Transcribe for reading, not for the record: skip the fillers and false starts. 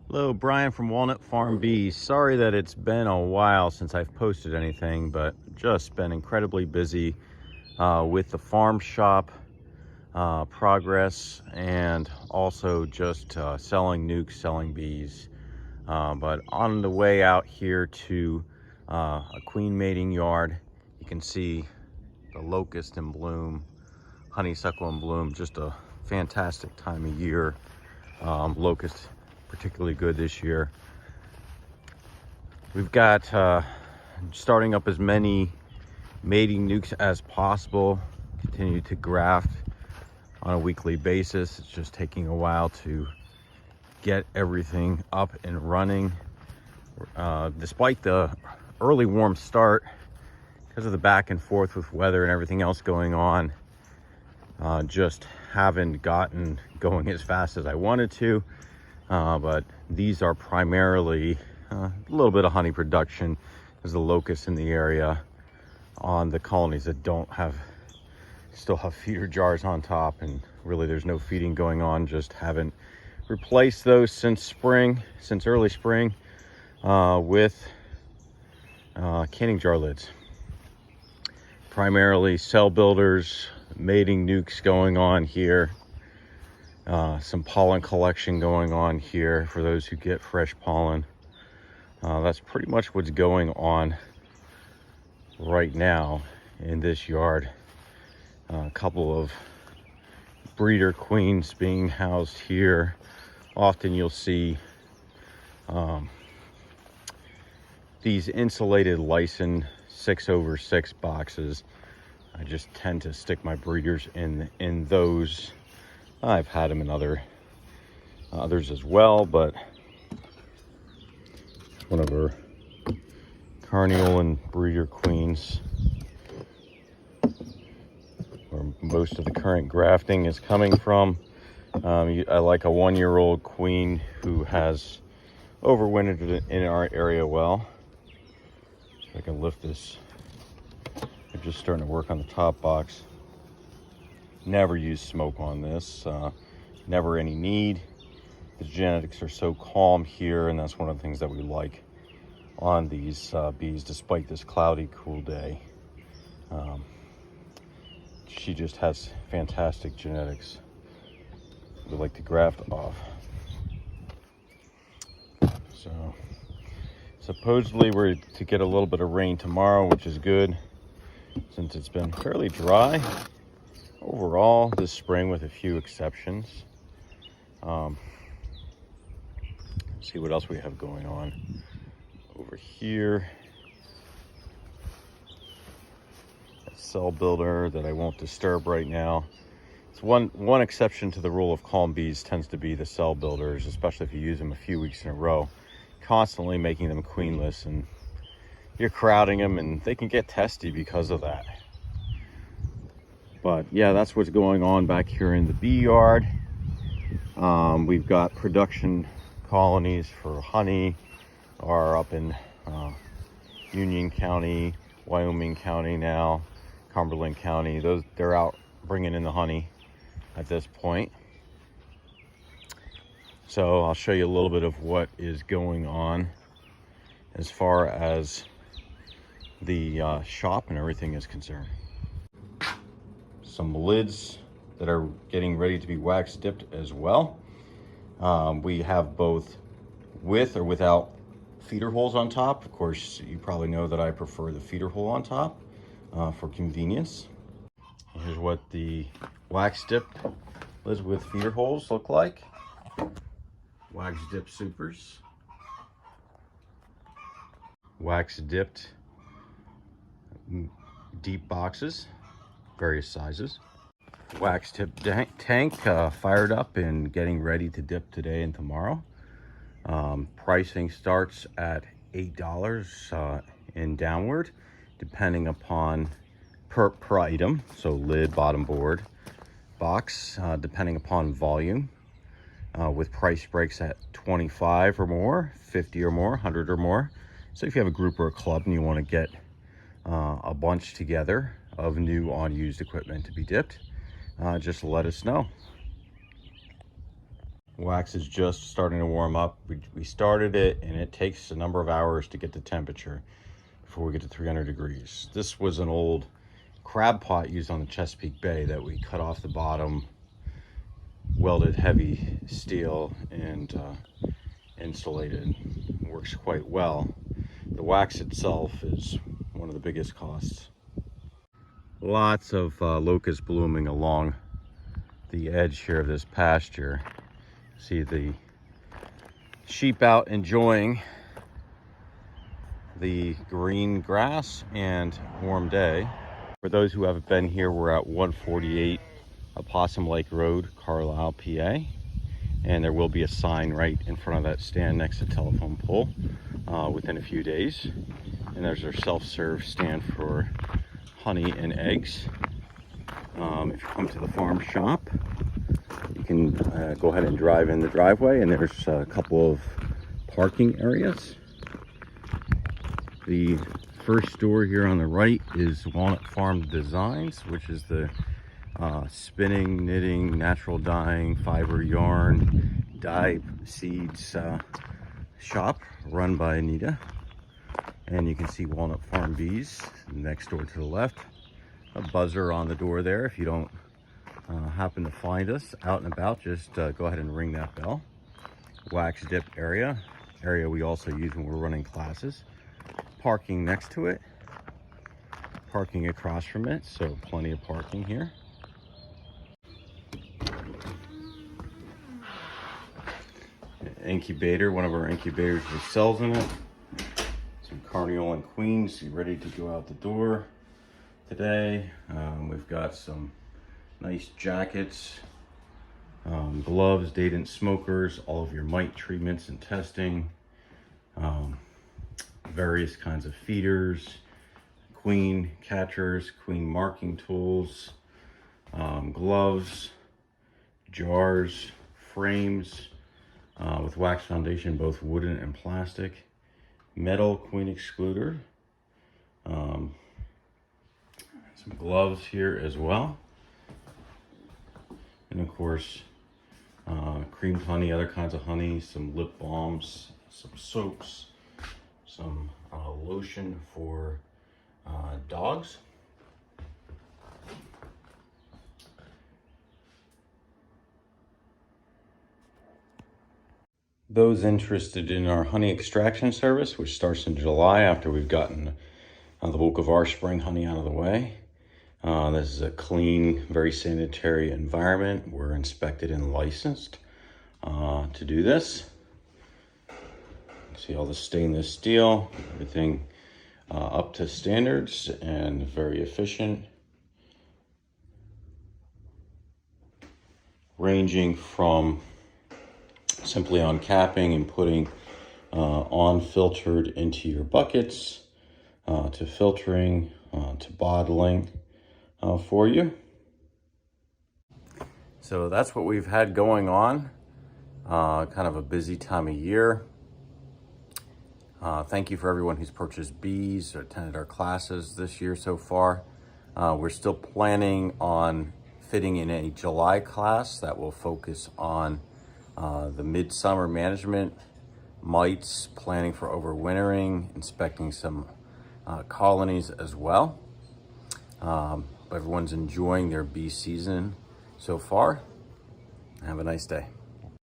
Hello, Brian from Walnut Farm Bees. Sorry that it's been a while since I've posted anything, but just been incredibly busy with the farm shop progress, and also just selling nukes, selling bees. But on the way out here to a queen mating yard, you can see the locust in bloom, honeysuckle in bloom. Just a fantastic time of year. Locust particularly good this year. We've got starting up as many mating nukes as possible. Continue to graft on a weekly basis. It's just taking a while to get everything up and running. Despite the early warm start, because of the back and forth with weather and everything else going on, just haven't gotten going as fast as I wanted to. But these are primarily a little bit of honey production, because the locusts in the area on the colonies that still have feeder jars on top, and really there's no feeding going on. Just haven't replaced those since early spring, with canning jar lids. Primarily cell builders, mating nukes going on here. Some pollen collection going on here for those who get fresh pollen. That's pretty much what's going on right now in this yard. A couple of breeder queens being housed here. Often you'll see these insulated Lyson 6/6 boxes. I just tend to stick my breeders in those. I've had them in others as well, but one of our Carniolan breeder queens, where most of the current grafting is coming from. I like a 1-year-old queen who has overwintered in our area well. So I can lift this. I'm just starting to work on the top box. Never use smoke on this, never any need. The genetics are so calm here, and that's one of the things that we like on these bees, despite this cloudy, cool day. She just has fantastic genetics. We like to graft off. So supposedly we're to get a little bit of rain tomorrow, which is good, since it's been fairly dry overall this spring, with a few exceptions. See what else we have going on over here. A cell builder that I won't disturb right now. It's one exception to the rule of calm bees tends to be the cell builders, especially if you use them a few weeks in a row, constantly making them queenless, and you're crowding them, and they can get testy because of that. But yeah, that's what's going on back here in the bee yard. We've got production colonies for honey are up in Union County, Wyoming County now, Cumberland County. They're out bringing in the honey at this point. So I'll show you a little bit of what is going on as far as the shop and everything is concerned. Some lids that are getting ready to be wax dipped as well. We have both with or without feeder holes on top. Of course, you probably know that I prefer the feeder hole on top for convenience. Here's what the wax dip lids with feeder holes look like. Wax dip supers. Wax dipped deep boxes, various sizes. Wax tip tank fired up and getting ready to dip today and tomorrow. Pricing starts at $8 and downward, depending upon per item. So lid, bottom board, box, depending upon volume, with price breaks at 25 or more, 50 or more, 100 or more. So if you have a group or a club and you want to get a bunch together of new unused equipment to be dipped, just let us know. Wax is just starting to warm up. We started it, and it takes a number of hours to get the temperature before we get to 300 degrees. This was an old crab pot used on the Chesapeake Bay that we cut off the bottom, welded heavy steel, and insulated. Works quite well. The wax itself is one of the biggest costs. Lots of locust blooming along the edge here of this pasture. See the sheep out enjoying the green grass and warm day. For those who haven't been here, we're at 148 Opossum Lake Road, Carlisle, PA. And there will be a sign right in front of that stand next to the telephone pole within a few days. And there's our self-serve stand for honey and eggs. If you come to the farm shop, you can go ahead and drive in the driveway, and there's a couple of parking areas. The first store here on the right is Walnut Farm Designs, which is the spinning, knitting, natural dyeing, fiber, yarn, dye seeds shop run by Anita. And you can see Walnut Farm Bees next door to the left. A buzzer on the door there. If you don't happen to find us out and about, just go ahead and ring that bell. Wax dip area we also use when we're running classes. Parking next to it, parking across from it, so plenty of parking here. Incubator, one of our incubators with cells in it. Some Carniolan queens ready to go out the door today. We've got some nice jackets, gloves, datant smokers, all of your mite treatments and testing, various kinds of feeders, queen catchers, queen marking tools, gloves, jars, frames with wax foundation, both wooden and plastic, metal queen excluder, some gloves here as well, and of course creamed honey, other kinds of honey, some lip balms, some soaps, some lotion for dogs. Those interested in our honey extraction service, which starts in July after we've gotten the bulk of our spring honey out of the way. This is a clean, very sanitary environment. We're inspected and licensed to do this. See all the stainless steel, everything up to standards and very efficient. Ranging from simply uncapping and putting on-filtered into your buckets, to filtering, to bottling for you. So that's what we've had going on. Kind of a busy time of year. Thank you for everyone who's purchased bees or attended our classes this year so far. We're still planning on fitting in a July class that will focus on the midsummer management, mites, planning for overwintering, inspecting some colonies as well. Everyone's enjoying their bee season so far. Have a nice day.